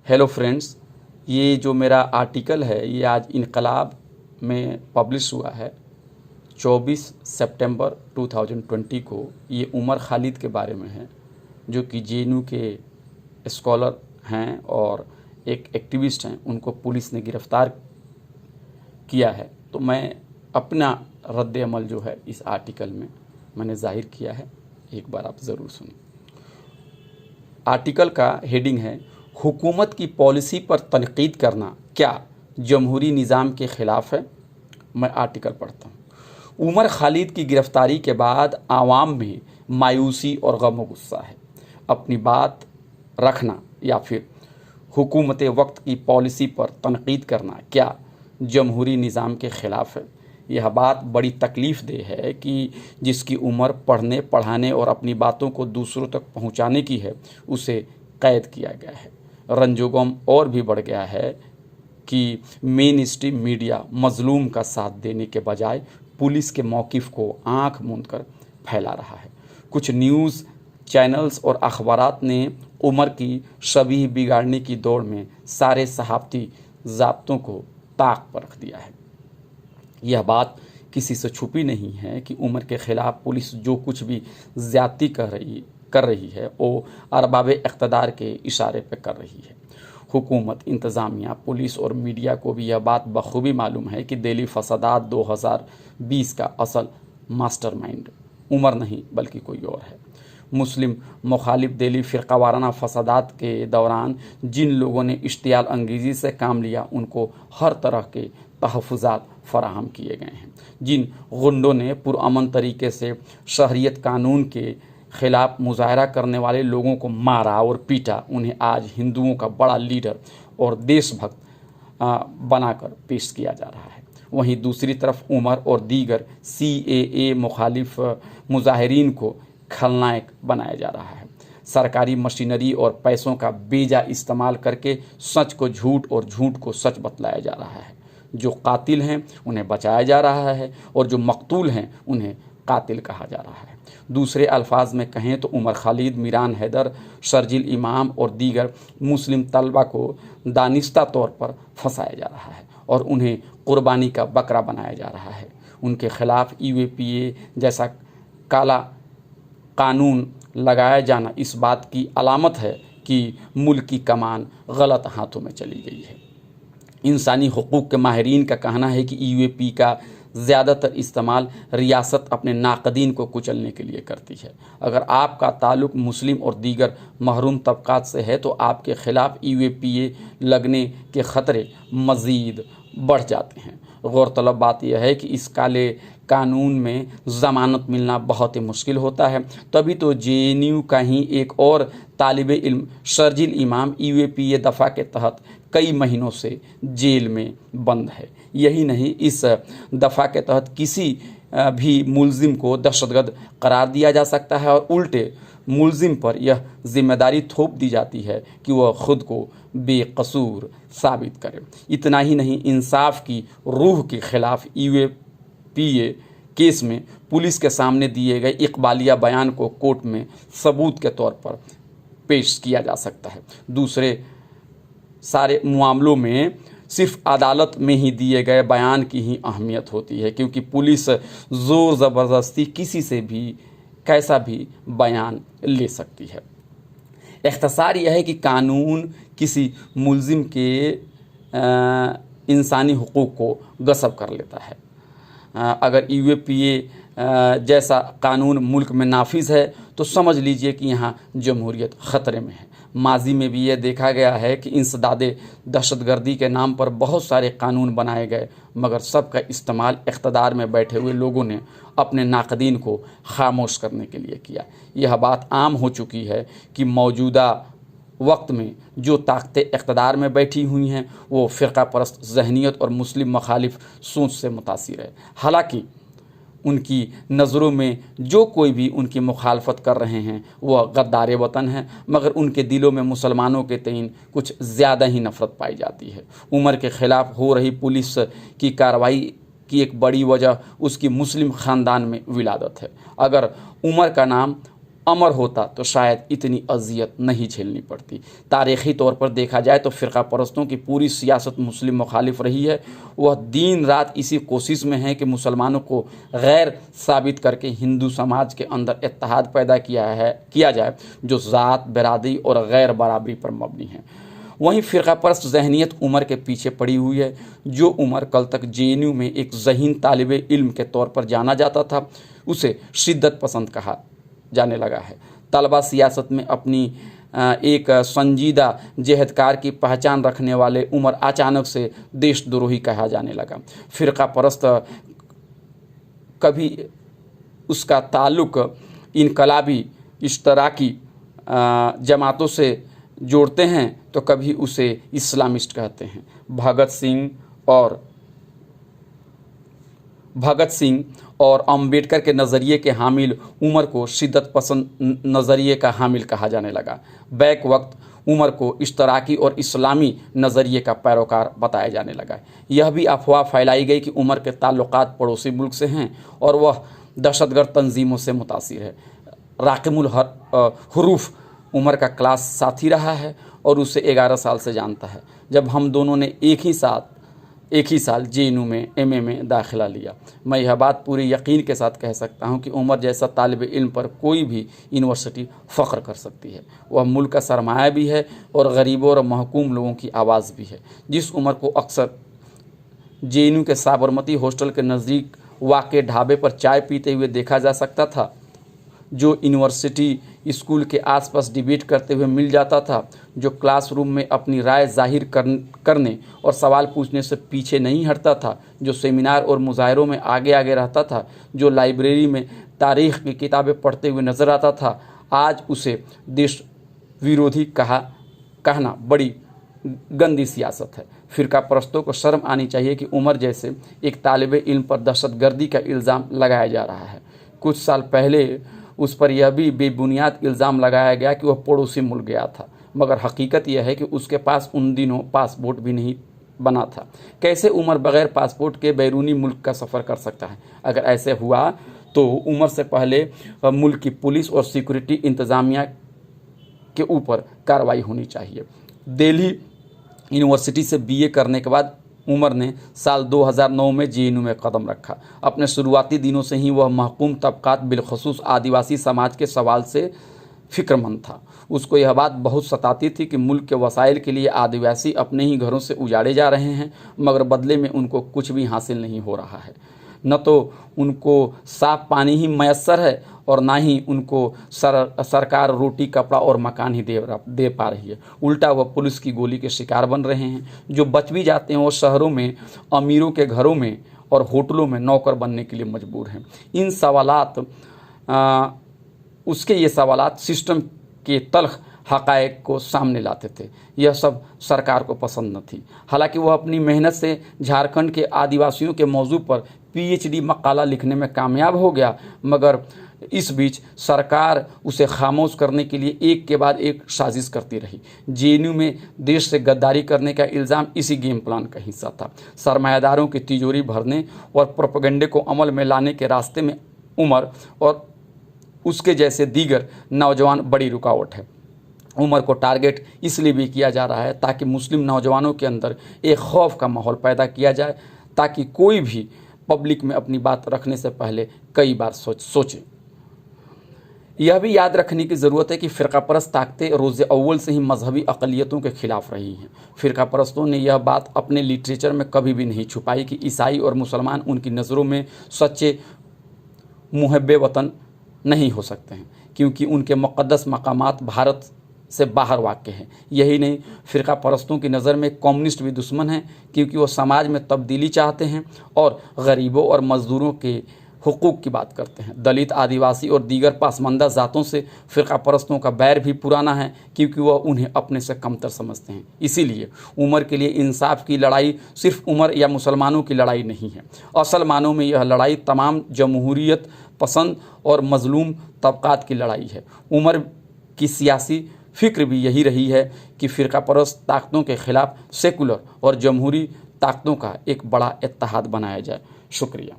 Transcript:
Hello friends, ये जो मेरा आर्टिकल है ये आज इनकलाब में पब्लिश हुआ है 24 सितंबर 2020 को। ये उमर खालिद के बारे में है, जो कि जेएनयू के स्कॉलर हैं और एक एक्टिविस्ट हैं। उनको पुलिस ने गिरफ़्तार किया है। तो मैं अपना रद्द अमल जो है इस आर्टिकल में मैंने ज़ाहिर किया है, एक बार आप ज़रूर सुनें। आर्टिकल का हेडिंग है, हुकूमत की पॉलिसी पर तनकीद करना क्या जमहूरी निज़ाम के ख़िलाफ़ है। मैं आर्टिकल पढ़ता हूँ। उमर खालिद की गिरफ़्तारी के बाद आवाम में मायूसी और गम व गुस्सा है। अपनी बात रखना या फिर हुकूमत वक्त की पॉलिसी पर तनकीद करना क्या जमहूरी निज़ाम के ख़िलाफ़ है। यह बात बड़ी तकलीफ़ दे है कि जिसकी उम्र पढ़ने, पढ़ाने और अपनी बातों को दूसरों तक पहुँचाने की है, उसे कैद किया गया है। रंजोगम और भी बढ़ गया है कि मेन स्ट्रीम मीडिया मज़लूम का साथ देने के बजाय पुलिस के मौक़िफ़ को आंख मूंद कर फैला रहा है। कुछ न्यूज़ चैनल्स और अखबारात ने उमर की शबीह बिगाड़ने की दौड़ में सारे सहाफ़ती ज़ाब्तों को ताक पर रख दिया है। यह बात किसी से छुपी नहीं है कि उमर के ख़िलाफ़ पुलिस जो कुछ भी ज़्यादती कर रही है वो अरबाब इक़्तिदार के इशारे पर कर रही है। हुकूमत, इंतज़ामिया, पुलिस और मीडिया को भी यह बात बखूबी मालूम है कि दिल्ली फसादात 2020 का असल मास्टरमाइंड उमर नहीं बल्कि कोई और है। मुस्लिम मुखालिफ दिल्ली फ़िरका वाराना फसादात के दौरान जिन लोगों ने इश्तियाल अंगेज़ी से काम लिया, उनको हर तरह के तहफ़्फ़ुज़ात फराहम किए गए हैं। जिन गुंडों ने पुरअमन तरीके से शहरियत कानून के ख़िलाफ़ मुज़ाहरा करने वाले लोगों को मारा और पीटा, उन्हें आज हिंदुओं का बड़ा लीडर और देशभक्त बनाकर पेश किया जा रहा है। वहीं दूसरी तरफ उमर और दीगर CAA मुखालिफ मुजाहिरीन को खलनायक बनाया जा रहा है। सरकारी मशीनरी और पैसों का बेजा इस्तेमाल करके सच को झूठ और झूठ को सच बतलाया जा रहा है। जो कातिल हैं उन्हें बचाया जा रहा है और जो मकतूल हैं उन्हें कातिल कहा जा रहा है। दूसरे अल्फाज में कहें तो उमर खालिद, मीरान हैदर, शर्जील इमाम और दीगर मुस्लिम तलबा को दानिस्ता तौर पर फंसाया जा रहा है और उन्हें कुर्बानी का बकरा बनाया जा रहा है। उनके ख़िलाफ़ UAPA जैसा काला कानून लगाया जाना इस बात की अलामत है कि मुल्क की कमान गलत हाथों में चली गई है। इंसानी हुकूक़ के माहिरीन का कहना है कि UAPA का ज़्यादातर इस्तेमाल रियासत अपने नाक़दीन को कुचलने के लिए करती है। अगर आपका ताल्लुक़ मुस्लिम और दीगर महरूम तबक़ात से है तो आपके ख़िलाफ़ UAPA लगने के ख़तरे मज़ीद बढ़ जाते हैं। गौरतलब बात यह है कि इस काले कानून में ज़मानत मिलना बहुत ही मुश्किल होता है। तभी तो JNU का ही एक और तालिब इल्म शर्जील इमाम UAPA दफ़ा के तहत कई महीनों से जेल में बंद है। यही नहीं, इस दफ़ा के तहत किसी भी मुलजिम को दहशतगर्द करार दिया जा सकता है और उल्टे मुलजिम पर यह जिम्मेदारी थोप दी जाती है कि वह ख़ुद को बेकसूर साबित करे। इतना ही नहीं, इंसाफ की रूह के ख़िलाफ़ UAPA केस में पुलिस के सामने दिए गए इकबालिया बयान को कोर्ट में सबूत के तौर पर पेश किया जा सकता है। दूसरे सारे मामलों में सिर्फ अदालत में ही दिए गए बयान की ही अहमियत होती है, क्योंकि पुलिस ज़ोर ज़बरदस्ती किसी से भी कैसा भी बयान ले सकती है। इख्तिसार यह है कि कानून किसी मुलजिम के इंसानी हुकूक़ को गस्ब कर लेता है। अगर UAPA जैसा कानून मुल्क में नाफिज है तो समझ लीजिए कि यहाँ जमहूरियत ख़तरे में है। माजी में भी ये देखा गया है कि इंसदादे दहशतगर्दी के नाम पर बहुत सारे कानून बनाए गए, मगर सबका इस्तेमाल इक़्तिदार में बैठे हुए लोगों ने अपने नाक़दीन को खामोश करने के लिए किया। यह बात आम हो चुकी है कि मौजूदा वक्त में जो ताकतें इक़्तिदार में बैठी हुई हैं वो फ़िरका परस्त ज़हनियत और मुस्लिम मुखालिफ सोच से मुतासिर है। हालांकि उनकी नज़रों में जो कोई भी उनकी मुखालफत कर रहे हैं वह गद्दार वतन है, मगर उनके दिलों में मुसलमानों के तईन कुछ ज़्यादा ही नफ़रत पाई जाती है। उमर के ख़िलाफ़ हो रही पुलिस की कार्रवाई की एक बड़ी वजह उसकी मुस्लिम ख़ानदान में विलादत है। अगर उमर का नाम अमर होता तो शायद इतनी अजियत नहीं झेलनी पड़ती। तारीख़ी तौर पर देखा जाए तो फ़िरका परस्तों की पूरी सियासत मुस्लिम मुखालिफ रही है। वह दिन रात इसी कोशिश में है कि मुसलमानों को गैर साबित करके हिंदू समाज के अंदर इत्तेहाद पैदा किया जाए जो ज़ात, बिरादरी और गैर बराबरी पर मबनी है। वहीं फ़िरका परस्त ज़हनियत उमर के पीछे पड़ी हुई है। जो उमर कल तक JNU में एक ज़हीन तालिब इल्म के तौर पर जाना जाता था, उसे शिद्दत पसंद कहा जाने लगा है। तलबा सियासत में अपनी एक संजीदा जहदकार की पहचान रखने वाले उमर अचानक से देशद्रोही कहा जाने लगा। फ़िरका परस्त कभी उसका ताल्लुक़ इनकलाबी इश्तराकी जमातों से जोड़ते हैं तो कभी उसे इस्लामिस्ट कहते हैं। भगत सिंह और अम्बेडकर के नज़रिए के हामिल उमर को शिद्दत पसंद नज़रिए का हामिल कहा जाने लगा। बैक वक्त उमर को इश्तराकी और इस्लामी नज़रिए का पैरोकार बताया जाने लगा। यह भी अफवाह फैलाई गई कि उमर के ताल्लुकात पड़ोसी मुल्क से हैं और वह दहशतगर्द तंजीमों से मुतासिर है। राकिमुल हुरूफ उमर का क्लास साथी रहा है और उसे 11 साल से जानता है। जब हम दोनों ने एक ही साल JNU में MA में दाखिला लिया। मैं यह बात पूरे यकीन के साथ कह सकता हूँ कि उमर जैसा तालिब इल्म पर कोई भी यूनिवर्सिटी फ़ख्र कर सकती है। वह मुल्क का सरमाया भी है और गरीबों और महकूम लोगों की आवाज़ भी है। जिस उमर को अक्सर JNU के साबरमती हॉस्टल के नज़दीक वाक़े ढाबे पर चाय पीते हुए देखा जा सकता था, जो यूनिवर्सिटी स्कूल के आसपास डिबेट करते हुए मिल जाता था, जो क्लासरूम में अपनी राय जाहिर करने और सवाल पूछने से पीछे नहीं हटता था, जो सेमिनार और मुजाहरों में आगे आगे रहता था, जो लाइब्रेरी में तारीख़ की किताबें पढ़ते हुए नज़र आता था, आज उसे देश विरोधी कहना बड़ी गंदी सियासत है। फ़िरका परस्तों को शर्म आनी चाहिए कि उमर जैसे एक तालिब इल्म पर दहशतगर्दी का इल्ज़ाम लगाया जा रहा है। कुछ साल पहले उस पर यह भी बेबुनियाद इल्ज़ाम लगाया गया कि वह पड़ोसी मुल्क गया था, मगर हकीकत यह है कि उसके पास उन दिनों पासपोर्ट भी नहीं बना था। कैसे उमर बग़ैर पासपोर्ट के बैरूनी मुल्क का सफ़र कर सकता है? अगर ऐसे हुआ तो उमर से पहले मुल्क की पुलिस और सिक्योरिटी इंतज़ामिया के ऊपर कार्रवाई होनी चाहिए। दिल्ली यूनिवर्सिटी से BA करने के बाद उमर ने साल 2009 में JNU में कदम रखा। अपने शुरुआती दिनों से ही वह महकूम तबकात बिलखसूस आदिवासी समाज के सवाल से फ़िक्रमंद था। उसको यह बात बहुत सताती थी कि मुल्क के वसाइल के लिए आदिवासी अपने ही घरों से उजाड़े जा रहे हैं, मगर बदले में उनको कुछ भी हासिल नहीं हो रहा है। न तो उनको साफ़ पानी ही मैसर है और ना ही उनको सरकार रोटी, कपड़ा और मकान ही दे पा रही है। उल्टा वह पुलिस की गोली के शिकार बन रहे हैं। जो बच भी जाते हैं वो शहरों में अमीरों के घरों में और होटलों में नौकर बनने के लिए मजबूर हैं। इन सवालात उसके ये सवालात सिस्टम के तल्ख हक़ाइक़ को सामने लाते थे। यह सब सरकार को पसंद न थी। हालांकि वह अपनी मेहनत से झारखंड के आदिवासियों के मौजू पर PhD मकाला लिखने में कामयाब हो गया, मगर इस बीच सरकार उसे खामोश करने के लिए एक के बाद एक साजिश करती रही। JNU में देश से गद्दारी करने का इल्ज़ाम इसी गेम प्लान का हिस्सा था। सरमायादारों की तिजोरी भरने और प्रोपेगेंडे को अमल में लाने के रास्ते में उमर और उसके जैसे दीगर नौजवान बड़ी रुकावट है। उमर को टारगेट इसलिए भी किया जा रहा है ताकि मुस्लिम नौजवानों के अंदर एक खौफ का माहौल पैदा किया जाए, ताकि कोई भी पब्लिक में अपनी बात रखने से पहले कई बार सोचे। यह भी याद रखने की ज़रूरत है कि फ़िरका परस्त ताकतें रोज़े अव्वल से ही मजहबी अक़लियतों के ख़िलाफ़ रही हैं। फ़िरका परस्तों ने यह बात अपने लिटरेचर में कभी भी नहीं छुपाई कि ईसाई और मुसलमान उनकी नज़रों में सच्चे मुहब्बे वतन नहीं हो सकते हैं, क्योंकि उनके मुक़द्दस मकामात भारत से बाहर वाक़ हैं। यही नहीं, फ़िरका परस्तों की नज़र में कम्युनिस्ट भी दुश्मन हैं, क्योंकि वो समाज में तब्दीली चाहते हैं और गरीबों और मज़दूरों के हुकूक़ की बात करते हैं। दलित, आदिवासी और दीगर पासमानदा ज़ातों से फ़िरका परस्तों का बैर भी पुराना है, क्योंकि वह उन्हें अपने से कमतर समझते हैं। इसीलिए उमर के लिए इंसाफ की लड़ाई सिर्फ उमर या मुसलमानों की लड़ाई नहीं है। असल मानों में यह लड़ाई तमाम जमहूरियत पसंद और मज़लूम तबकात की लड़ाई है। उमर की सियासी फ़िक्र भी यही रही है कि फ़िरका परस्त ताकतों के ख़िलाफ़ सेकुलर और जमहूरी ताकतों का एक बड़ा इत्तेहाद बनाया जाए। शुक्रिया।